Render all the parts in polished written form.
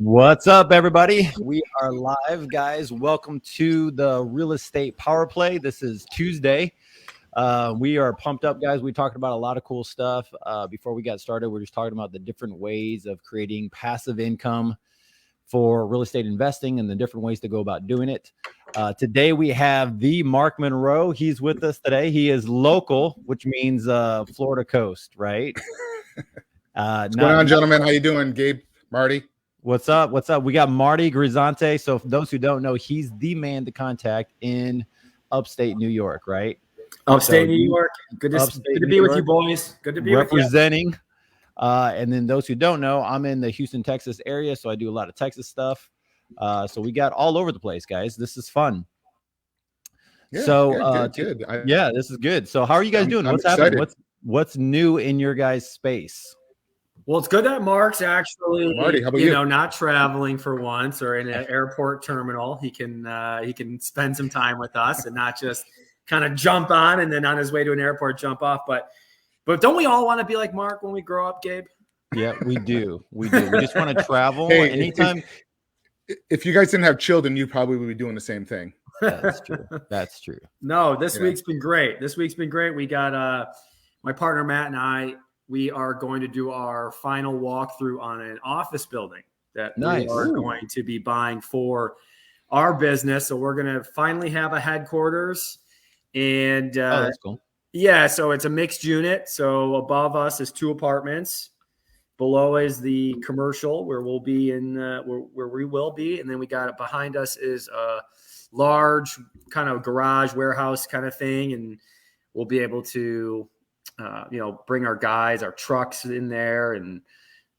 What's up, everybody? We are live, guys. Welcome to the Real Estate Power Play. This is Tuesday. We are pumped up, guys. We talked about a lot of cool stuff. Before we got started, we're just talking about the different ways of creating passive income for real estate investing and the different ways to go about doing it. Today, we have the Mark Monroe. He's with us today. He is local, which means Florida coast, right? What's going on, gentlemen? How you doing, Gabe, Marty? What's up? What's up? We got Marty Grizzante. So for those who don't know, he's the man to contact in upstate New York, right? Upstate New York. Good to be with you, boys. Good to be representing. And then those who don't know, I'm in the Houston, Texas area, so I do a lot of Texas stuff. So we got all over the place, guys. This is fun. Yeah, so good. Yeah, this is good. So how are you guys doing? What's happening? What's new in your guys' space? Well, it's good that Mark's actually, Marty, how about you? Not traveling for once or in an airport terminal. He can spend some time with us and not just kind of jump on and then on his way to an airport jump off. But don't we all want to be like Mark when we grow up, Gabe? Yeah, we do. We just want to travel anytime. If you guys didn't have children, you probably would be doing the same thing. That's true. That's true. No, this week's been great. We got my partner Matt and I. We are going to do our final walkthrough on an office building that we are going to be buying for our business. So we're going to finally have a headquarters. And that's cool. Yeah, so it's a mixed unit. So above us is 2 apartments. Below is the commercial where we'll be where we will be. And then we got it behind us is a large kind of garage warehouse kind of thing. And we'll be able to bring our guys, our trucks in there and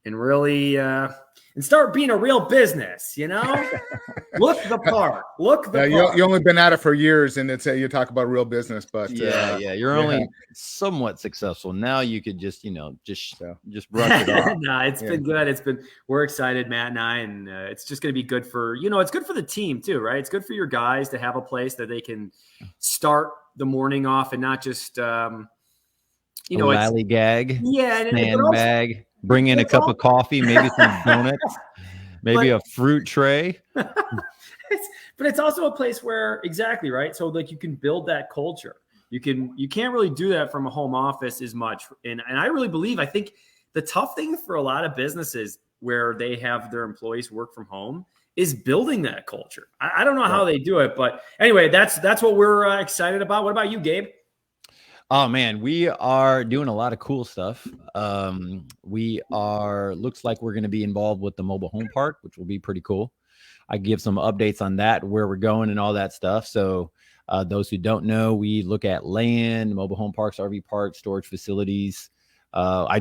really and start being a real business, Look the part. You only been at it for years and you talk about real business, but you're only somewhat successful. Now you could just brush it off. No, it's been good. We're excited, Matt and I, and it's just going to be good for, it's good for the team too, right? It's good for your guys to have a place that they can start the morning off and not just lallygag, sandbag, bring in a cup of coffee, maybe some donuts, maybe a fruit tray. But it's also a place where, exactly, right? So like you can build that culture. You can't really do that from a home office as much. And I really I think the tough thing for a lot of businesses where they have their employees work from home is building that culture. I don't know how they do it, but anyway, that's what we're excited about. What about you, Gabe? Oh man, we are doing a lot of cool stuff. Looks like we're going to be involved with the mobile home park, which will be pretty cool. I give some updates on that, where we're going and all that stuff. So those who don't know, we look at land, mobile home parks, RV parks, storage facilities. I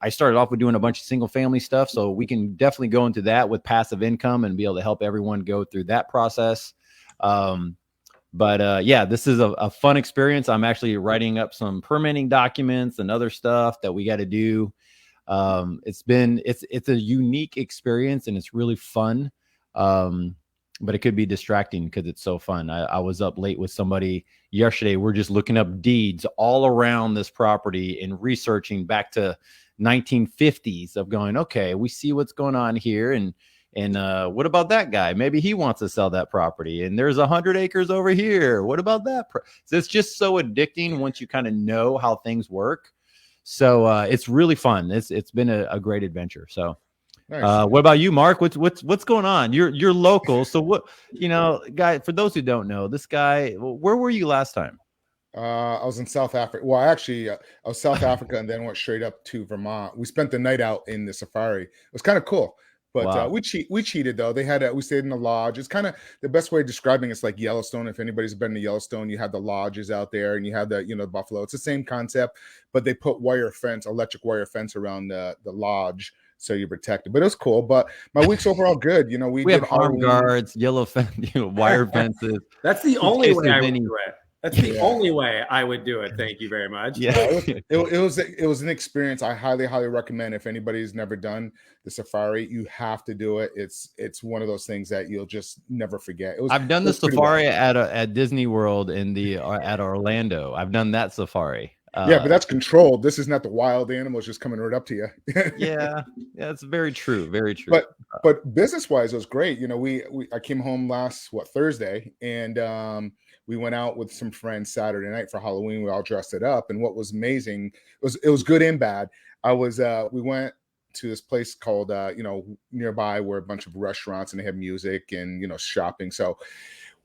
started off with doing a bunch of single family stuff. So we can definitely go into that with passive income and be able to help everyone go through that process. But this is a fun experience. I'm actually writing up some permitting documents and other stuff that we got to do. It's a unique experience and it's really fun. But it could be distracting because it's so fun. I was up late with somebody yesterday. We're just looking up deeds all around this property and researching back to 1950s of going, okay, we see what's going on here. And what about that guy? Maybe he wants to sell that property. And there's 100 acres over here. What about that? So it's just so addicting once you kind of know how things work. So it's really fun. It's been a great adventure. So nice. What about you, Mark? What's going on? You're local. So what, guy, for those who don't know, this guy, where were you last time? I was in South Africa. Well, actually, I was South Africa and then went straight up to Vermont. We spent the night out in the safari. It was kind of cool. But wow. We cheated though. We stayed in the lodge. It's kind of the best way of describing it's like Yellowstone. If anybody's been to Yellowstone, you have the lodges out there and you have the buffalo. It's the same concept, but they put electric wire fence around the lodge so you're protected. But it was cool. But my week's overall good. We have armed guards, yellow fence, wire fences. That's the only way I would do it. That's the only way I would do it. Thank you very much. Yeah, it was an experience I highly recommend. If anybody's never done the safari, you have to do it. It's one of those things that you'll just never forget. I've done the safari at Disney World at Orlando. I've done that safari. But that's controlled. This is not the wild animals just coming right up to you. yeah, it's very true. Very true. But But business wise, it was great. You know, I came home last Thursday, and we went out with some friends Saturday night for Halloween. We all dressed it up, and what was amazing, it was good and bad. We went to this place called nearby, where a bunch of restaurants, and they have music and shopping. So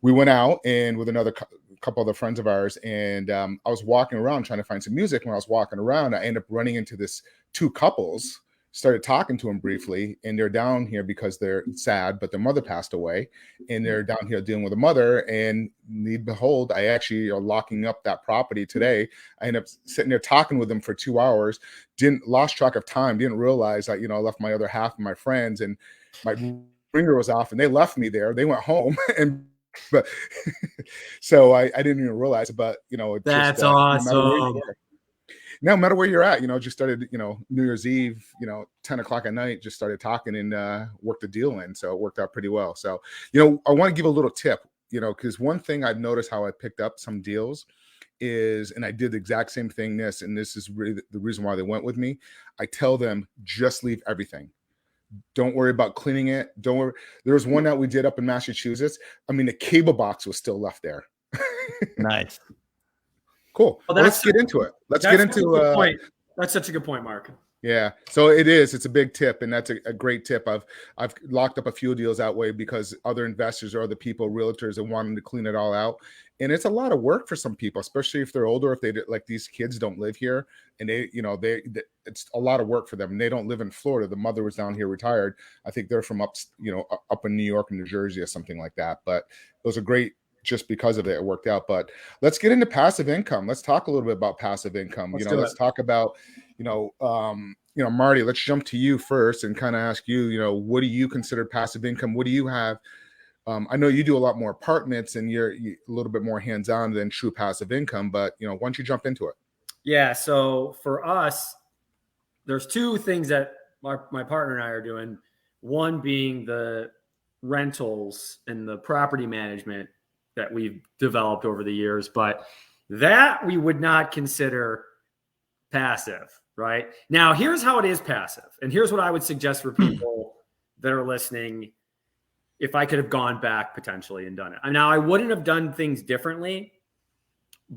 we went out and with another couple other friends of ours, and I was walking around trying to find some music. When I was walking around, I ended up running into this two couples. Started talking to them briefly, and they're down here because they're sad, but their mother passed away, and they're down here dealing with a mother. And need behold, I actually are locking up that property today. I ended up sitting there talking with them for 2 hours. Lost track of time. Didn't realize that I left my other half of my friends, and my ringer was off, and they left me there. They went home, but so I didn't even realize. But that's awesome. No matter where you're at, just started, New Year's Eve, 10 o'clock at night, just started talking and worked the deal in. So it worked out pretty well. So, I want to give a little tip, because one thing I've noticed how I picked up some deals is, and I did the exact same thing, and this is really the reason why they went with me. I tell them, just leave everything. Don't worry about cleaning it. Don't worry. There was one that we did up in Massachusetts. I mean, the cable box was still left there. Nice. Cool. Well, let's get into it. Let's get into point. That's such a good point, Mark. Yeah. So it's a big tip, and that's a great tip. I've locked up a few deals that way because other investors or other people, realtors, are wanting to clean it all out. And it's a lot of work for some people, especially if they're older, if they like these kids don't live here, and they it's a lot of work for them. And they don't live in Florida. The mother was down here retired. I think they're from up in New York and New Jersey or something like that. But it was a great, just because of it worked out. But let's get into passive income. Let's talk a little bit about passive income. Let's talk about, Marty, let's jump to you first and kind of ask you, what do you consider passive income? What do you have? I know you do a lot more apartments and you're a little bit more hands-on than true passive income, but why don't you jump into it? Yeah. So for us, there's two things that my partner and I are doing. One being the rentals and the property management that we've developed over the years, but that we would not consider passive, right? Now, here's how it is passive. And here's what I would suggest for people that are listening. If I could have gone back potentially and done it. Now, I wouldn't have done things differently,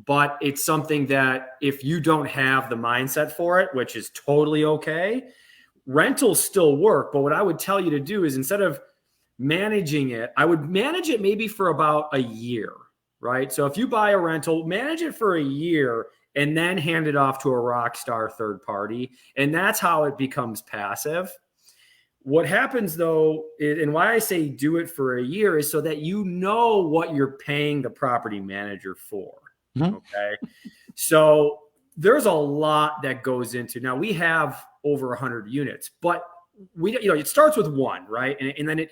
but it's something that if you don't have the mindset for it, which is totally okay, rentals still work. But what I would tell you to do is, instead of managing it, I would manage it maybe for about a year, right? So if you buy a rental, manage it for a year and then hand it off to a rock star third party. And that's how it becomes passive. What happens though, and why I say do it for a year, is so that you know what you're paying the property manager for. Mm-hmm. Okay. So there's a lot that goes into, now we have over 100 units, but it starts with one, right? And then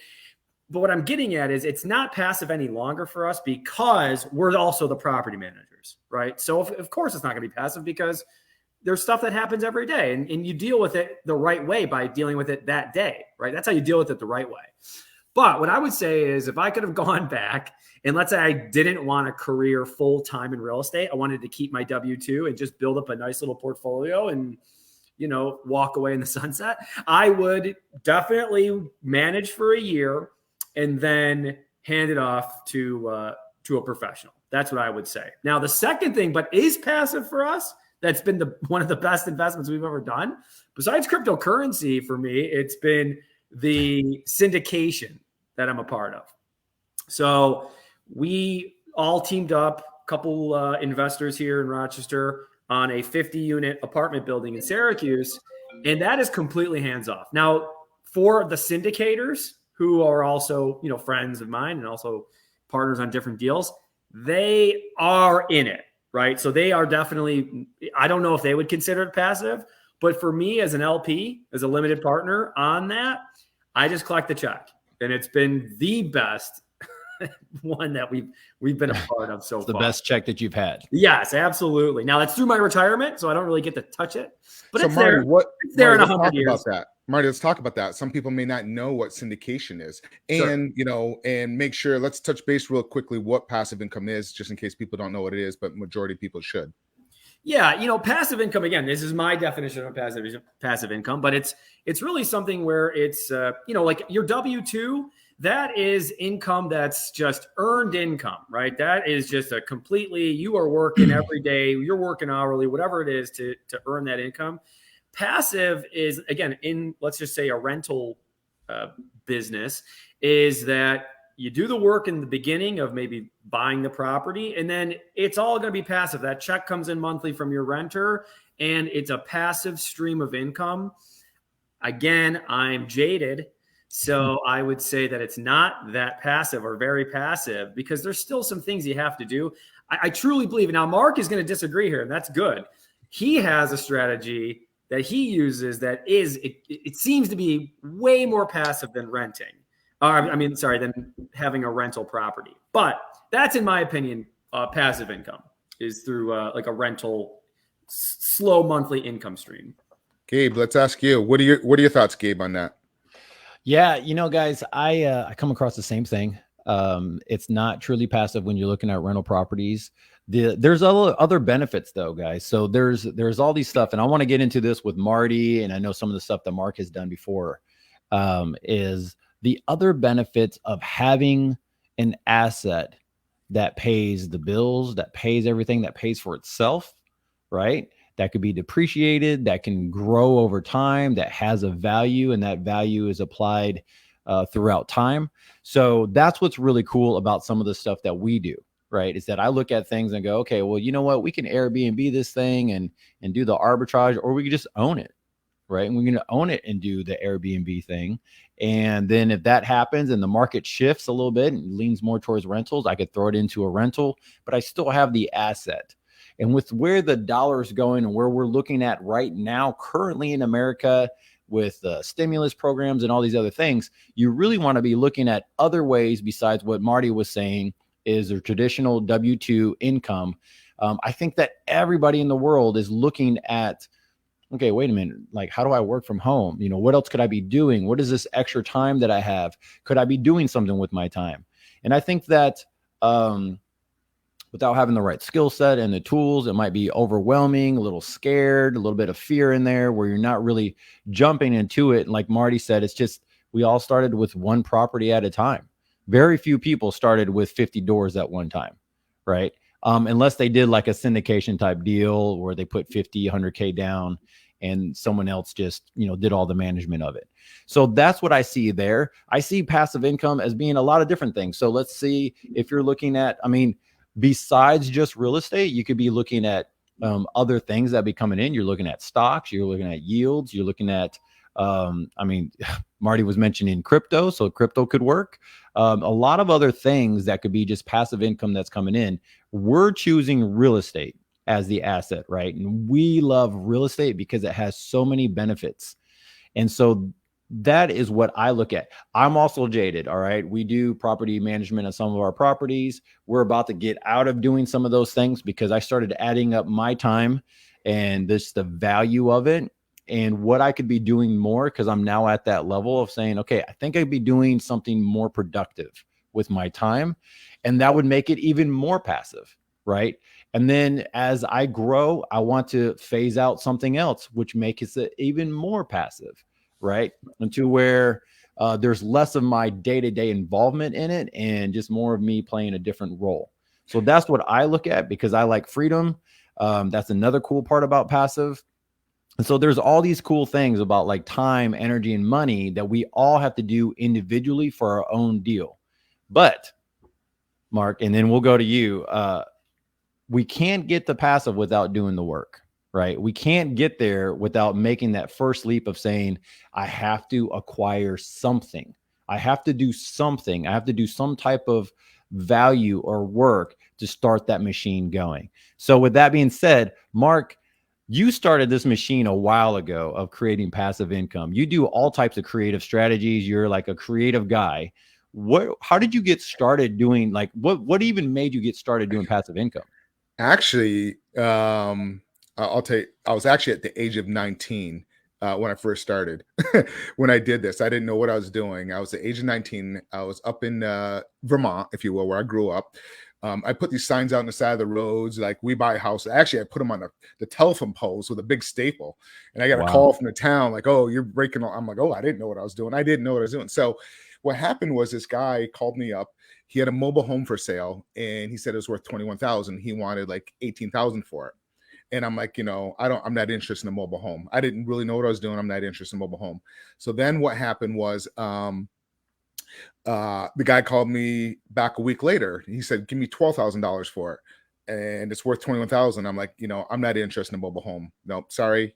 but what I'm getting at is it's not passive any longer for us because we're also the property managers, right? So of course it's not going to be passive because there's stuff that happens every day, and you deal with it the right way by dealing with it that day, right? That's how you deal with it the right way. But what I would say is, if I could have gone back and let's say I didn't want a career full-time in real estate, I wanted to keep my W-2 and just build up a nice little portfolio and walk away in the sunset, I would definitely manage for a year and then hand it off to a professional. That's what I would say. Now, the second thing, but is passive for us, that's been one of the best investments we've ever done. Besides cryptocurrency, for me, it's been the syndication that I'm a part of. So we all teamed up, a couple investors here in Rochester, on a 50-unit apartment building in Syracuse, and that is completely hands-off. Now, for the syndicators, who are also, friends of mine and also partners on different deals, they are in it, right? So they are definitely, I don't know if they would consider it passive, but for me as an LP, as a limited partner on that, I just collect the check. And it's been the best one that we've been a part of so far. The best check that you've had. Yes, absolutely. Now that's through my retirement, so I don't really get to touch it. But so it's Marty, there. It's there in 100 years. About that. Marty, let's talk about that. Some people may not know what syndication is, and Sure. And make sure, let's touch base real quickly what passive income is, just in case people don't know what it is, but majority of people should. Yeah, passive income, again, this is my definition of passive income, but it's really something where it's like your W-2, that is income that's just earned income, right? That is just a completely, you are working every day, you're working hourly, whatever it is to earn that income. Passive is, again, in, let's just say, a rental business, is that you do the work in the beginning of maybe buying the property, and then it's all going to be passive. That check comes in monthly from your renter, and it's a passive stream of income. Again, I'm jaded, so I would say that it's not that passive or very passive, because there's still some things you have to do. I truly believe, now Mark is going to disagree here, and that's good. He has a strategy that he uses that is, it seems to be way more passive than renting. Than having a rental property. But that's, in my opinion, passive income is through like a rental, slow monthly income stream. Gabe, let's ask you. What are your thoughts, Gabe, on that? Yeah, guys, I come across the same thing. It's not truly passive when you're looking at rental properties. There's other benefits though, guys. So there's all these stuff, and I want to get into this with Marty, and I know some of the stuff that Mark has done before, is the other benefits of having an asset that pays the bills, that pays everything, that pays for itself, right? That could be depreciated, that can grow over time, that has a value, and that value is applied throughout time. So that's what's really cool about some of the stuff that we do, right? Is that I look at things and go, okay, well, you know what? We can Airbnb this thing and do the arbitrage, or we can just own it. Right. And we're going to own it and do the Airbnb thing. And then if that happens and the market shifts a little bit and leans more towards rentals, I could throw it into a rental, but I still have the asset. And with where the dollar is going and where we're looking at right now, currently in America, with stimulus programs and all these other things, you really want to be looking at other ways besides what Marty was saying is a traditional W-2 income. I think that everybody in the world is looking at, okay, wait a minute, like, how do I work from home? What else could I be doing? What is this extra time that I have? Could I be doing something with my time? And I think that without having the right skill set and the tools, it might be overwhelming, a little scared, a little bit of fear in there where you're not really jumping into it. And like Marty said, it's just, we all started with one property at a time. Very few people started with 50 doors at one time, right? Unless they did like a syndication type deal where they put 50, 100K down and someone else just, did all the management of it. So that's what I see there. I see passive income as being a lot of different things. So let's see if you're looking at, besides just real estate, you could be looking at other things that be coming in. You're looking at stocks, you're looking at yields, you're looking at, Marty was mentioning crypto, so crypto could work. A lot of other things that could be just passive income that's coming in. We're choosing real estate as the asset, right? And we love real estate because it has so many benefits. And so that is what I look at. I'm also jaded. All right. We do property management on some of our properties. We're about to get out of doing some of those things because I started adding up my time and the value of it and what I could be doing more, because I'm now at that level of saying, okay, I think I'd be doing something more productive with my time. And that would make it even more passive, right? And then as I grow, I want to phase out something else, which makes it even more passive, right? And to where there's less of my day-to-day involvement in it and just more of me playing a different role. So that's what I look at because I like freedom. That's another cool part about passive. And so there's all these cool things about like time, energy, and money that we all have to do individually for our own deal. But Mark, and then we'll go to you. We can't get to passive without doing the work, right? We can't get there without making that first leap of saying, I have to acquire something. I have to do something. I have to do some type of value or work to start that machine going. So with that being said, Mark, you started this machine a while ago of creating passive income. You do all types of creative strategies. You're like a creative guy. How did you get started doing, like, what even made you get started doing passive income? Actually, I'll tell you, I was actually at the age of 19 when I first started. When I did this, I didn't know what I was doing. I was the age of 19. I was up in Vermont, if you will, where I grew up. I put these signs out on the side of the roads, like we buy a house. Actually, I put them on the telephone poles with a big staple. And I got a call from the town, like, oh, you're breaking. I'm like, oh, I didn't know what I was doing. I didn't know what I was doing. So what happened was this guy called me up. He had a mobile home for sale, and he said it was worth $21,000. He wanted like $18,000 for it. And I'm like, I'm not interested in a mobile home. I didn't really know what I was doing. I'm not interested in a mobile home. So then what happened was, the guy called me back a week later. He said, give me $12,000 for it. And it's worth 21,000. I'm like, I'm not interested in a mobile home. Nope, sorry.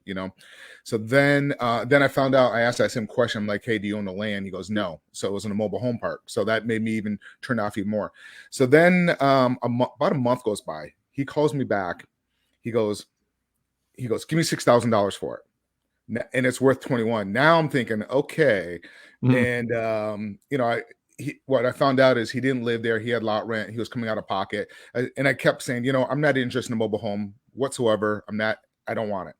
So then I found out, I asked that same question. I'm like, hey, do you own the land? He goes, no. So it was in a mobile home park. So that made me even turn off even more. So then about a month goes by. He calls me back. He goes, give me $6,000 for it. And it's worth 21. Now I'm thinking, okay. And, what I found out is he didn't live there. He had lot rent. He was coming out of pocket. And I kept saying, I'm not interested in a mobile home whatsoever. I don't want it.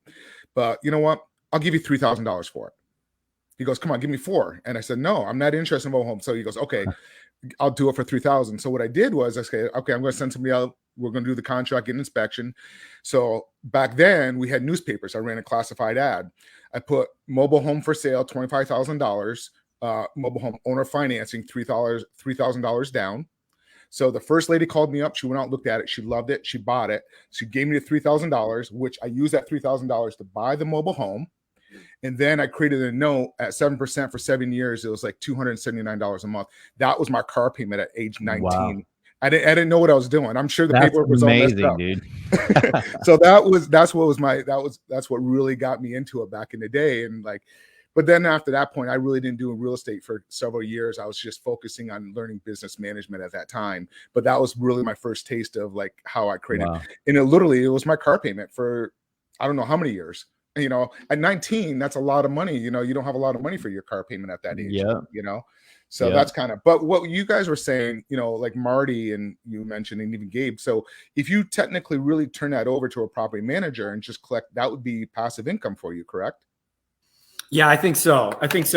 But you know what? I'll give you $3,000 for it. He goes, come on, give me $4,000. And I said, no, I'm not interested in a mobile home. So he goes, okay, I'll do it for $3,000. So what I did was I said, okay, I'm going to send somebody out. We're going to do the contract, get an inspection. So back then we had newspapers. I ran a classified ad. I put mobile home for sale, $25,000. Mobile home owner financing, $3,000 down. So the first lady called me up. She went out and looked at it. She loved it. She bought it. She gave me the $3,000, which I used that $3,000 to buy the mobile home. And then I created a note at 7% for 7 years. It was like $279 a month. That was my car payment at age 19. Wow. I didn't know what I was doing. I'm sure the paperwork was amazing, all messed up. Dude. So that's what really got me into it back in the day. And but then after that point, I really didn't do real estate for several years. I was just focusing on learning business management at that time. But that was really my first taste of how I created. Wow. And it was my car payment for, I don't know how many years. At 19, that's a lot of money. You don't have a lot of money for your car payment at that age. Yeah. So that's but what you guys were saying, like Marty and you mentioned, and even Gabe. So if you technically really turn that over to a property manager and just collect, that would be passive income for you, correct? Yeah, I think so.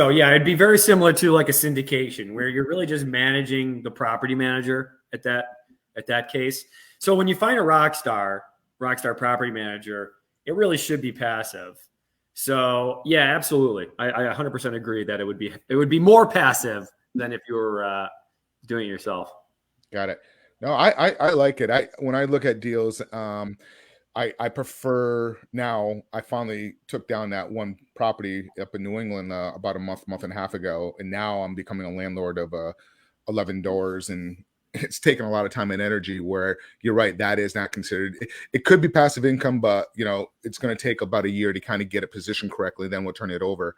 Yeah, it'd be very similar to like a syndication where you're really just managing the property manager at that case. So when you find a rock star property manager, it really should be passive. So yeah, absolutely. I 100% agree that it would be more passive than if you were doing it yourself. Got it. No, I like it. When I look at deals, I prefer now. I finally took down that one property up in New England about a month and a half ago, and now I'm becoming a landlord of 11 doors, and it's taken a lot of time and energy. Where you're right, that is not considered. It could be passive income, but it's going to take about a year to kind of get it positioned correctly. Then we'll turn it over.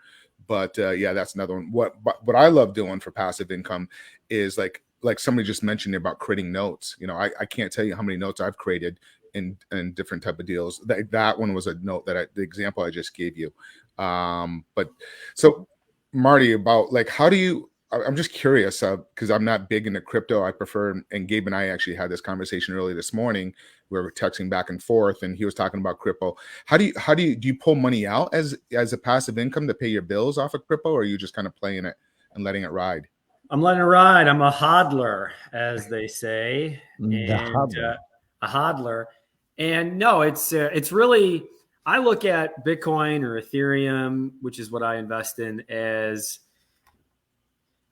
But yeah, that's another one. What I love doing for passive income is like somebody just mentioned about creating notes. I can't tell you how many notes I've created in different type of deals. That one was a note the example I just gave you. But so Marty, about how do you, I'm just curious because I'm not big into crypto. I prefer, and Gabe and I actually had this conversation early this morning. We were texting back and forth and he was talking about crypto. How do you pull money out as a passive income to pay your bills off of crypto, or are you just kind of playing it and letting it ride? I'm letting it ride. I'm a hodler, as they say. A hodler. And no, it's really, I look at Bitcoin or Ethereum, which is what I invest in, as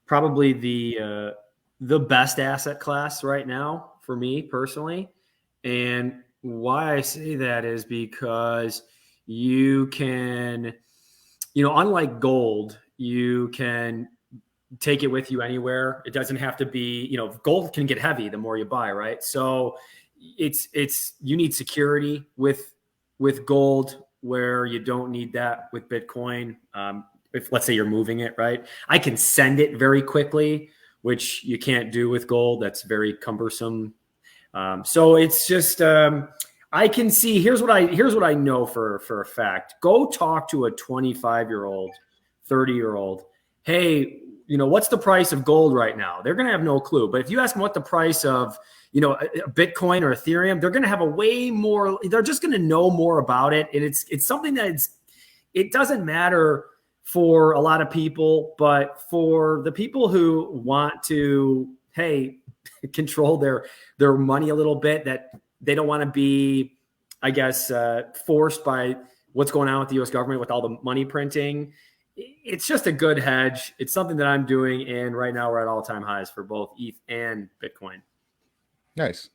probably the best asset class right now for me personally. And why I say that is because you can, unlike gold, you can take it with you anywhere. It doesn't have to be, gold can get heavy the more you buy, right? So you need security with gold where you don't need that with Bitcoin. If let's say you're moving it, right? I can send it very quickly, which you can't do with gold. That's very cumbersome. So it's just, I can see, here's what I know for a fact. Go talk to a 25-year-old, 30-year-old. Hey, what's the price of gold right now? They're going to have no clue. But if you ask them what the price of, Bitcoin or Ethereum, they're going to have they're just going to know more about it. And it's something that it doesn't matter for a lot of people, but for the people who want to, hey, control their money a little bit, that they don't want to be, I guess, forced by what's going on with the U.S. government with all the money printing. It's just a good hedge. It's something that I'm doing. And right now we're at all-time highs for both ETH and Bitcoin. Nice.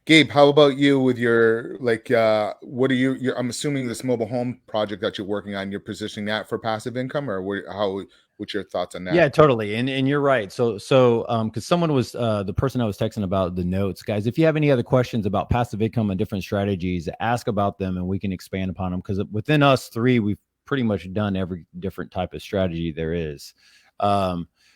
Gabe, how about you with your, like, what are you, I'm assuming this mobile home project that you're working on, you're positioning that for passive income, or what's your thoughts on that? Yeah, totally. And you're right. So, cause someone was, the person I was texting about the notes, guys, if you have any other questions about passive income and different strategies, ask about them and we can expand upon them. Cause within us three, we've pretty much done every different type of strategy there is.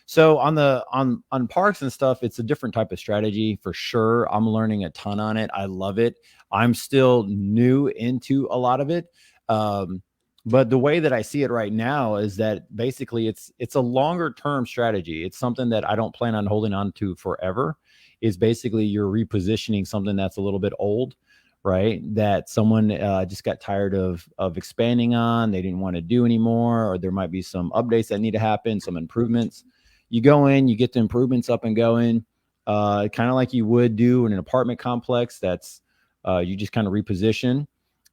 So on parks and stuff, it's a different type of strategy for sure. I'm learning a ton on it. I love it. I'm still new into a lot of it. But the way that I see it right now is that basically it's a longer term strategy. It's something that I don't plan on holding on to forever. Is basically you're repositioning something that's a little bit old, right? That someone just got tired of expanding on, they didn't want to do anymore, or there might be some updates that need to happen, some improvements. You go in, you get the improvements up and going, kind of like you would do in an apartment complex. That's you just kind of reposition.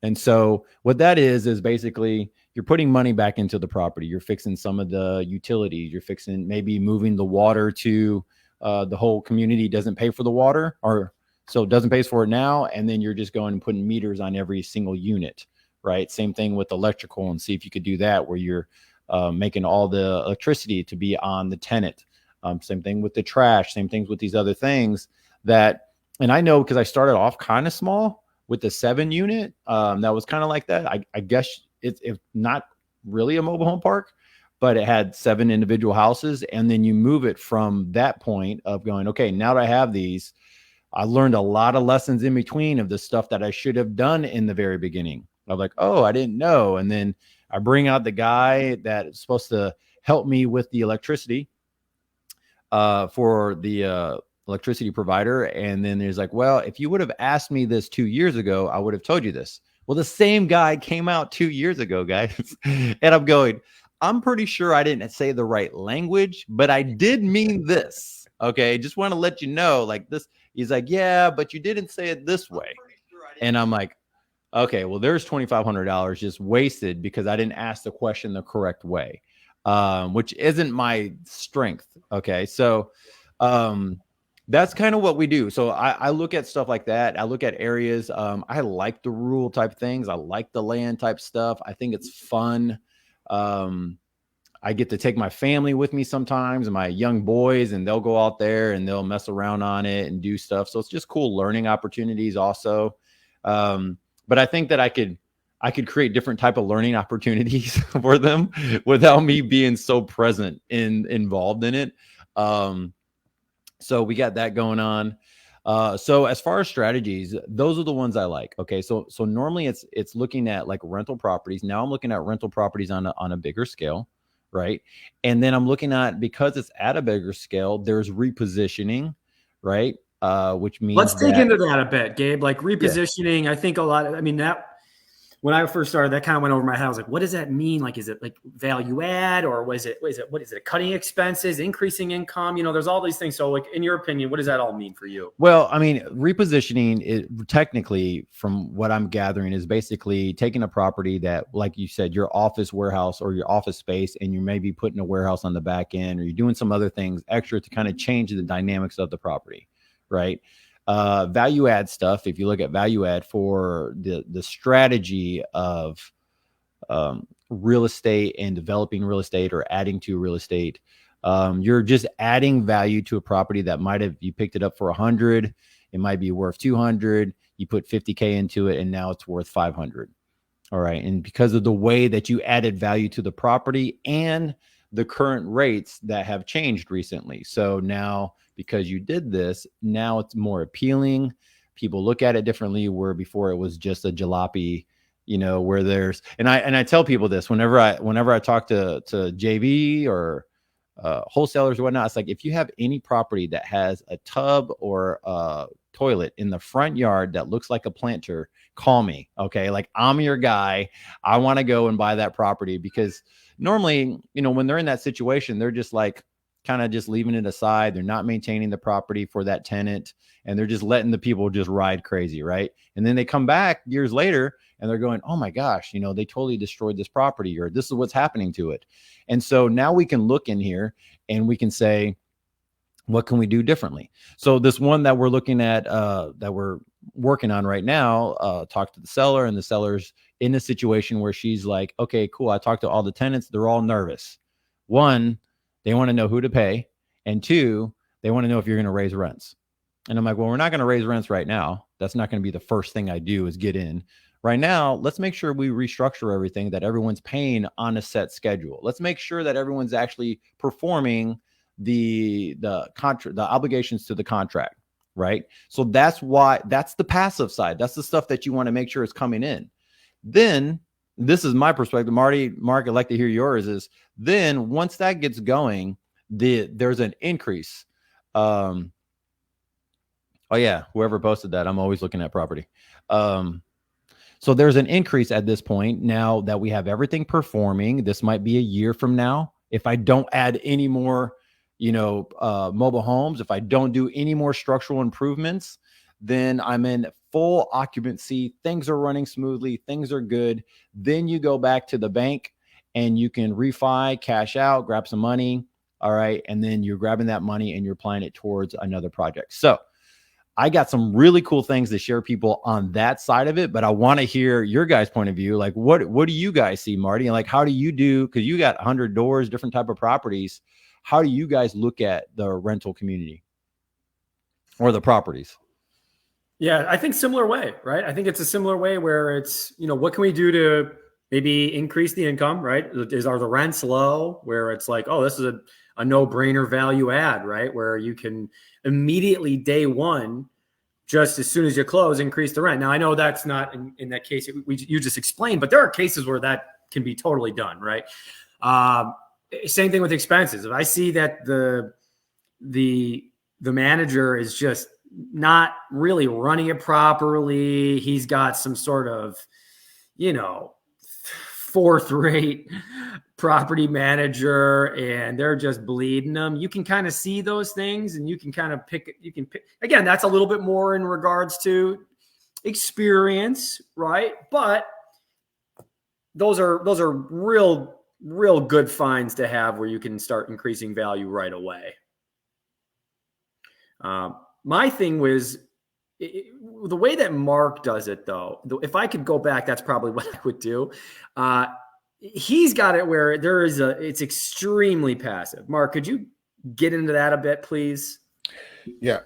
And so what that is basically you're putting money back into the property. You're fixing some of the utilities. You're fixing maybe moving the water to the whole community doesn't pay for the water, or so it doesn't pay for it now. And then you're just going and putting meters on every single unit, right? Same thing with electrical, and see if you could do that where you're making all the electricity to be on the tenant. Same thing with the trash, same things with these other things that, and I know because I started off kind of small with the 7 unit. That was kind of like that. I guess it's not really a mobile home park, but it had 7 individual houses. And then you move it from that point of going, okay, now that I have these, I learned a lot of lessons in between of the stuff that I should have done in the very beginning. I'm like, oh, I didn't know. And then I bring out the guy that is supposed to help me with the electricity for the electricity provider. And then there's like, well, if you would have asked me this 2 years ago, I would have told you this. Well, the same guy came out 2 years ago, guys. And I'm going, I'm pretty sure I didn't say the right language, but I did mean this. Okay. Just want to let you know, like this. He's like, yeah, but you didn't say it this way. And I'm like, okay, well, there's $2,500 just wasted because I didn't ask the question the correct way, which isn't my strength. Okay. So that's kind of what we do. So I look at stuff like that. I look at areas. I like the rural type things. I like the land type stuff. I think it's fun. I get to take my family with me sometimes, and my young boys, and they'll go out there and they'll mess around on it and do stuff. So it's just cool learning opportunities also. But I think that I could create different type of learning opportunities for them without me being so present involved in it. So we got that going on. So as far as strategies, those are the ones I like. Okay. So normally it's looking at like rental properties. Now I'm looking at rental properties on a bigger scale. Right. And then I'm looking at, because it's at a bigger scale, there's repositioning, right? Which means let's dig into that a bit, Gabe. Like repositioning, yeah. I think a lot of, I mean, that when I first started, that kind of went over my head. I was like, what does that mean? Like, is it like value add, or what is it cutting expenses, increasing income? You know, there's all these things. So like, in your opinion, what does that all mean for you? Well, I mean, repositioning is technically, from what I'm gathering, is basically taking a property that, like you said, your office warehouse or your office space, and you may be putting a warehouse on the back end, or you're doing some other things extra to kind of change the dynamics of the property, right? Value add stuff. If you look at value add for the strategy of real estate and developing real estate or adding to real estate, you're just adding value to a property that might have, you picked it up for 100, it might be worth 200, you put 50K into it, and now it's worth 500. All right. And because of the way that you added value to the property and the current rates that have changed recently. So now, because you did this, now it's more appealing. People look at it differently, where before it was just a jalopy, you know, where there's, and I tell people this whenever I talk to JV or wholesalers or whatnot, it's like, if you have any property that has a tub or a toilet in the front yard that looks like a planter, call me. Okay. Like, I'm your guy. I want to go and buy that property, because normally, you know, when they're in that situation, they're just like, kind of just leaving it aside. They're not maintaining the property for that tenant, and they're just letting the people just ride crazy, right? And then they come back years later and they're going, oh my gosh, they totally destroyed this property, or this is what's happening to it. And so now we can look in here and we can say, what can we do differently? So this one that we're looking at, that we're working on right now, talked to the seller, and the seller's in a situation where she's like, okay, cool. I talked to all the tenants. They're all nervous. One, they want to know who to pay. And two, they want to know if you're going to raise rents. And I'm like, well, we're not going to raise rents right now. That's not going to be the first thing I do is get in. Right now, let's make sure we restructure everything, that everyone's paying on a set schedule. Let's make sure that everyone's actually performing the contract, the obligations to the contract, right? So that's the passive side. That's the stuff that you want to make sure is coming in. Then, this is my perspective, Mark, I'd like to hear yours, is then once that gets going, there's an increase. Oh yeah, whoever posted that, I'm always looking at property. So there's an increase at this point. Now that we have everything performing, this might be a year from now. If I don't add any more, mobile homes, if I don't do any more structural improvements, then I'm in full occupancy. Things are running smoothly. Things are good. Then you go back to the bank and you can refi, cash out, grab some money. All right. And then you're grabbing that money and you're applying it towards another project. So I got some really cool things to share people on that side of it, but I want to hear your guys' point of view. Like, what do you guys see, Marty? And like, how do you do? Because you got 100 doors, different type of properties. How do you guys look at the rental community or the properties? Yeah, I think similar way, right? I think it's a similar way where it's, what can we do to maybe increase the income, right? Are the rents low where it's like, oh, this is a no-brainer value add, right? Where you can immediately day one, just as soon as you close, increase the rent. Now, I know that's not in that case you just explained, but there are cases where that can be totally done, right? Same thing with expenses. If I see that the manager is just not really running it properly, he's got some sort of, fourth-rate property manager, and they're just bleeding them. You can kind of see those things, and you can pick. Again, that's a little bit more in regards to experience, right? But those are real good finds to have where you can start increasing value right away. My thing was the way that Mark does it, though. If I could go back, that's probably what I would do. He's got it where it's extremely passive. Mark, could you get into that a bit, please? Yeah.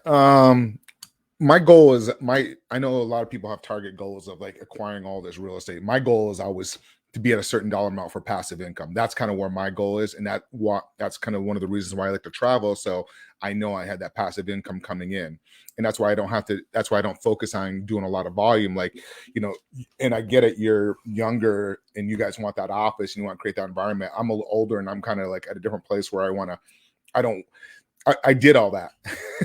My goal is I know a lot of people have target goals of like acquiring all this real estate. My goal is always to be at a certain dollar amount for passive income. That's kind of where my goal is. And that's kind of one of the reasons why I like to travel. So I know I had that passive income coming in. And that's why I don't focus on doing a lot of volume. Like, and I get it. You're younger and you guys want that office and you want to create that environment. I'm a little older and I'm kind of like at a different place where I did all that.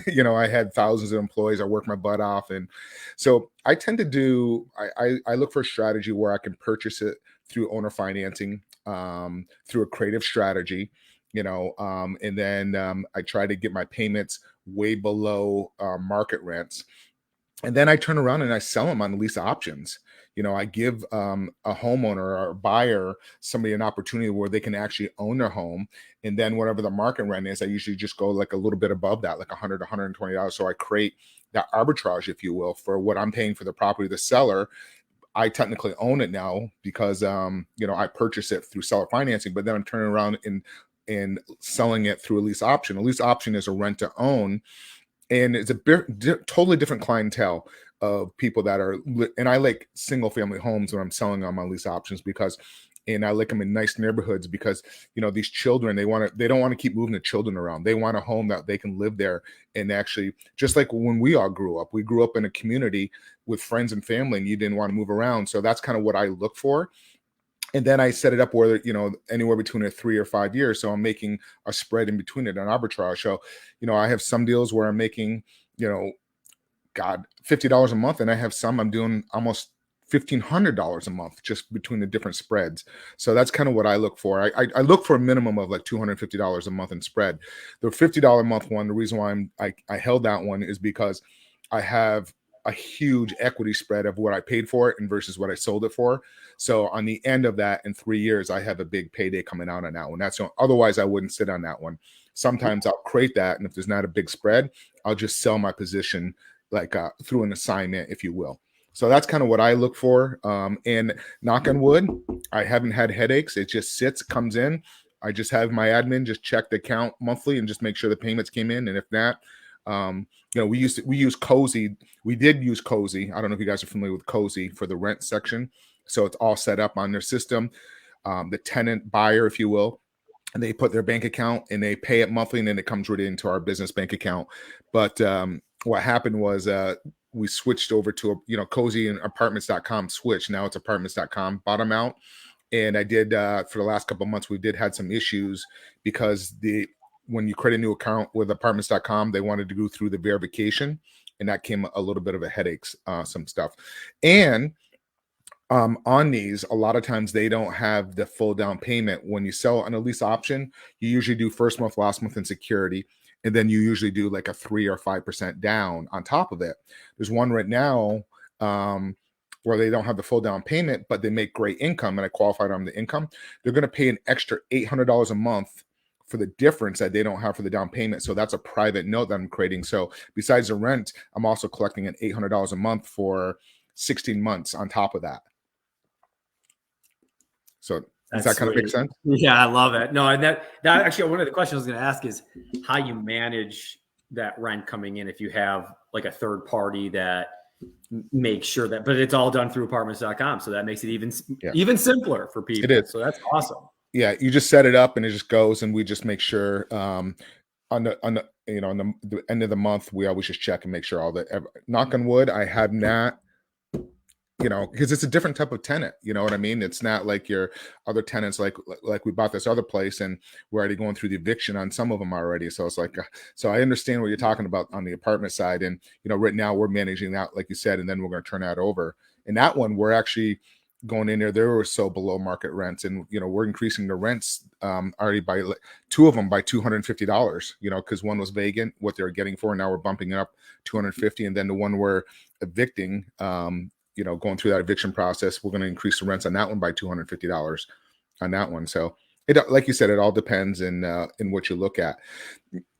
I had thousands of employees. I worked my butt off. And so I tend to I look for a strategy where I can purchase it through owner financing, through a creative strategy, and then I try to get my payments way below market rents. And then I turn around and I sell them on lease options. I give a homeowner or a buyer somebody an opportunity where they can actually own their home. And then whatever the market rent is, I usually just go like a little bit above that, like $100, $120. So I create that arbitrage, if you will, for what I'm paying for the property. The seller, I technically own it now because, I purchase it through seller financing, but then I'm turning around and selling it through a lease option. A lease option is a rent to own. And it's a totally different clientele of people that are, and I like single family homes when I'm selling on my lease options and I like them in nice neighborhoods because, these children, they don't want to keep moving the children around. They want a home that they can live there. And actually, just like when we all grew up in a community with friends and family and you didn't want to move around. So that's kind of what I look for. And then I set it up where, anywhere between a 3 or 5 years. So I'm making a spread in between it, an arbitrage. So, I have some deals where I'm making, $50 a month. And I have some I'm doing almost $1,500 a month just between the different spreads. So that's kind of what I look for. I look for a minimum of like $250 a month in spread. The $50 a month one, the reason why I held that one is because I have a huge equity spread of what I paid for it and versus what I sold it for. So on the end of that, in 3 years, I have a big payday coming out on that one. Otherwise I wouldn't sit on that one. Sometimes I'll create that, and if there's not a big spread, I'll just sell my position like through an assignment, if you will. So that's kind of what I look for. And knock on wood, I haven't had headaches. It just sits, comes in. I just have my admin just check the account monthly and just make sure the payments came in. And if not, we use Cozy. We did use Cozy. I don't know if you guys are familiar with Cozy for the rent section. So it's all set up on their system. The tenant buyer, if you will, and they put their bank account and they pay it monthly, and then it comes right into our business bank account. But what happened was we switched over to Cozy and apartments.com switched. Now it's apartments.com bottom out. And I did for the last couple of months, we did had some issues because when you create a new account with apartments.com, they wanted to go through the verification, and that came a little bit of a headaches, some stuff. And on these, a lot of times they don't have the full down payment. When you sell on a lease option, you usually do first month, last month, and security. And then you usually do like a 3 or 5% down on top of it. There's one right now where they don't have the full down payment, but they make great income, and I qualified on the income. They're going to pay an extra $800 a month for the difference that they don't have for the down payment. So that's a private note that I'm creating. So besides the rent, I'm also collecting an $800 a month for 16 months on top of that. So does that kind of make sense? Yeah, I love it. No, and that actually one of the questions I was going to ask is how you manage that rent coming in if you have like a third party that makes sure that, but it's all done through apartments.com. So that makes it even simpler for people. It is. So that's awesome. Yeah, you just set it up and it just goes, and we just make sure on the end of the month, we always just check and make sure all that. Knock on wood, I have not. Because it's a different type of tenant, you know what I mean? It's not like your other tenants, like we bought this other place and we're already going through the eviction on some of them already. So it's like, so I understand what you're talking about on the apartment side. And, right now we're managing that, like you said, and then we're going to turn that over. And that one, we're actually going in there. They were so below market rents, and, we're increasing the rents already by two of them by $250, because one was vacant, what they were getting for, and now we're bumping it up $250. And then the one we're evicting, going through that eviction process, we're going to increase the rents on that one by $250 on that one. So it, like you said, it all depends in what you look at.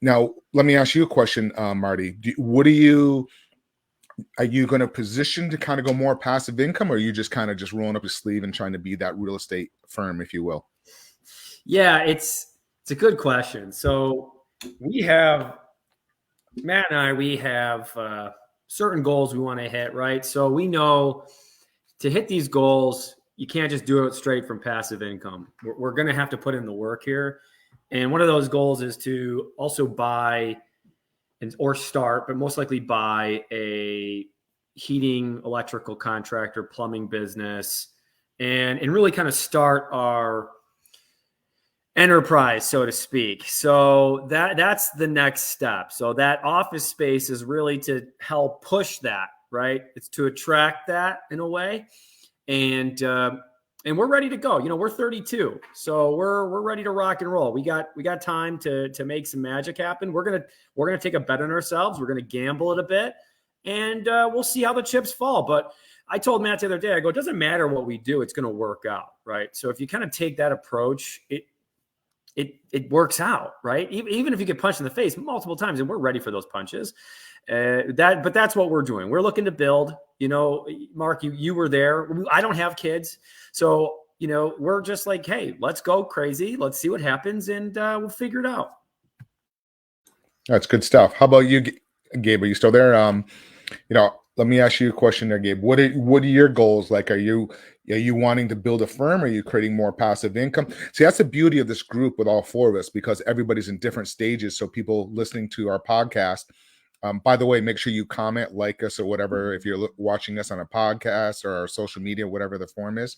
Now, let me ask you a question, Marty. Are you going to position to kind of go more passive income, or are you just kind of just rolling up your sleeve and trying to be that real estate firm, if you will? Yeah, it's a good question. So Matt and I have certain goals we want to hit, right? So we know to hit these goals, you can't just do it straight from passive income. We're going to have to put in the work here. And one of those goals is to also buy or start, but most likely buy a heating, electrical contractor, plumbing business, and really kind of start our enterprise, so to speak. So that's the next step. So that office space is really to help push that, right? It's to attract that in a way. And we're ready to go. We're 32. So we're ready to rock and roll. We got time to make some magic happen. We're going to take a bet on ourselves. We're going to gamble it a bit, and we'll see how the chips fall. But I told Matt the other day, I go, it doesn't matter what we do. It's going to work out, right? So if you kind of take that approach, it works out, right? Even if you get punched in the face multiple times, and we're ready for those punches. But that's what we're doing. We're looking to build. Mark, you were there. I don't have kids, so we're just like, hey, let's go crazy. Let's see what happens, and we'll figure it out. That's good stuff. How about you, Gabe? Are you still there? Let me ask you a question there, Gabe. What are your goals? Like, are you wanting to build a firm? Or are you creating more passive income? See, that's the beauty of this group with all four of us, because everybody's in different stages. So people listening to our podcast, by the way, make sure you comment, like us, or whatever, if you're watching us on a podcast or our social media, whatever the form is.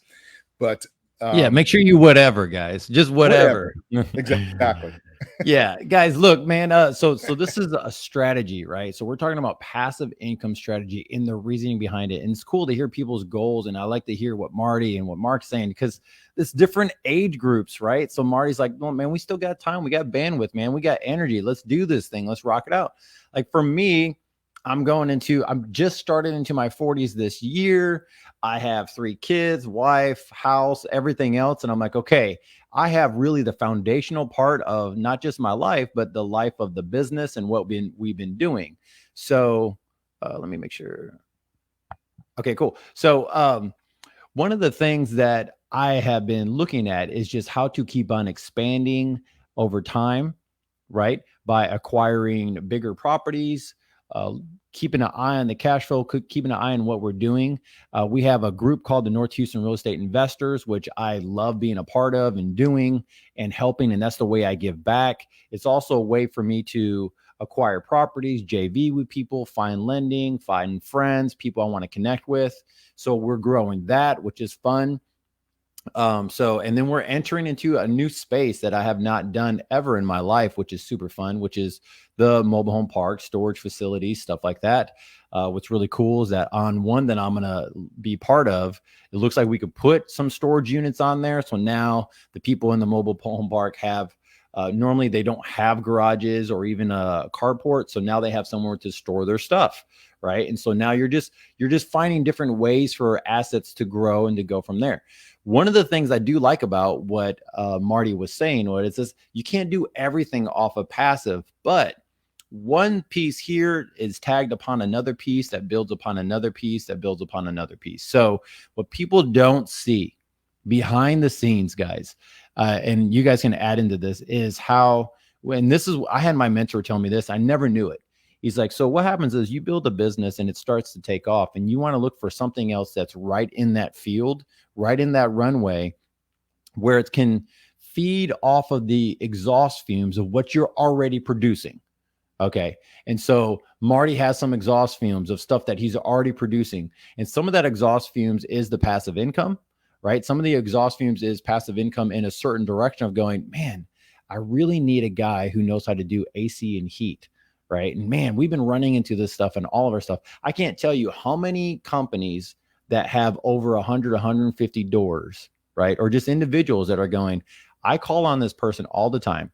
But make sure you whatever, guys, just whatever. Exactly. Yeah, guys, look, man. So this is a strategy, right? So we're talking about passive income strategy and the reasoning behind it. And it's cool to hear people's goals. And I like to hear what Marty and what Mark's saying, because it's different age groups, right? So Marty's like, no, man, we still got time. We got bandwidth, man. We got energy. Let's do this thing. Let's rock it out. Like for me, I'm just started into my 40s this year. I have 3 kids, wife, house, everything else. And I'm like, okay, I have really the foundational part of not just my life, but the life of the business and what we've been doing. So let me make sure. Okay, cool. So one of the things that I have been looking at is just how to keep on expanding over time, right? By acquiring bigger properties, keeping an eye on the cash flow, keeping an eye on what we're doing. We have a group called the North Houston Real Estate Investors, which I love being a part of and doing and helping. And that's the way I give back. It's also a way for me to acquire properties, JV with people, find lending, find friends, people I want to connect with. So we're growing that, which is fun. And then we're entering into a new space that I have not done ever in my life, which is super fun, which is the mobile home park, storage facilities, stuff like that. What's really cool is that on one that I'm going to be part of, it looks like we could put some storage units on there. So now the people in the mobile home park have, normally they don't have garages or even a carport. So now they have somewhere to store their stuff. Right. And so now you're just finding different ways for assets to grow and to go from there. One of the things I do like about what Marty was saying, what it says, you can't do everything off of passive, but one piece here is tagged upon another piece that builds upon another piece that builds upon another piece. So what people don't see behind the scenes, guys, and you guys can add into this, is how, I had my mentor tell me this, I never knew it. He's like, so what happens is you build a business and it starts to take off and you want to look for something else that's right in that field, right in that runway where it can feed off of the exhaust fumes of what you're already producing. Okay. And so Marty has some exhaust fumes of stuff that he's already producing. And some of that exhaust fumes is the passive income, right? Some of the exhaust fumes is passive income in a certain direction of going, man, I really need a guy who knows how to do AC and heat. Right. And man, we've been running into this stuff and all of our stuff. I can't tell you how many companies that have over 100, 150 doors, right? Or just individuals that are going, I call on this person all the time,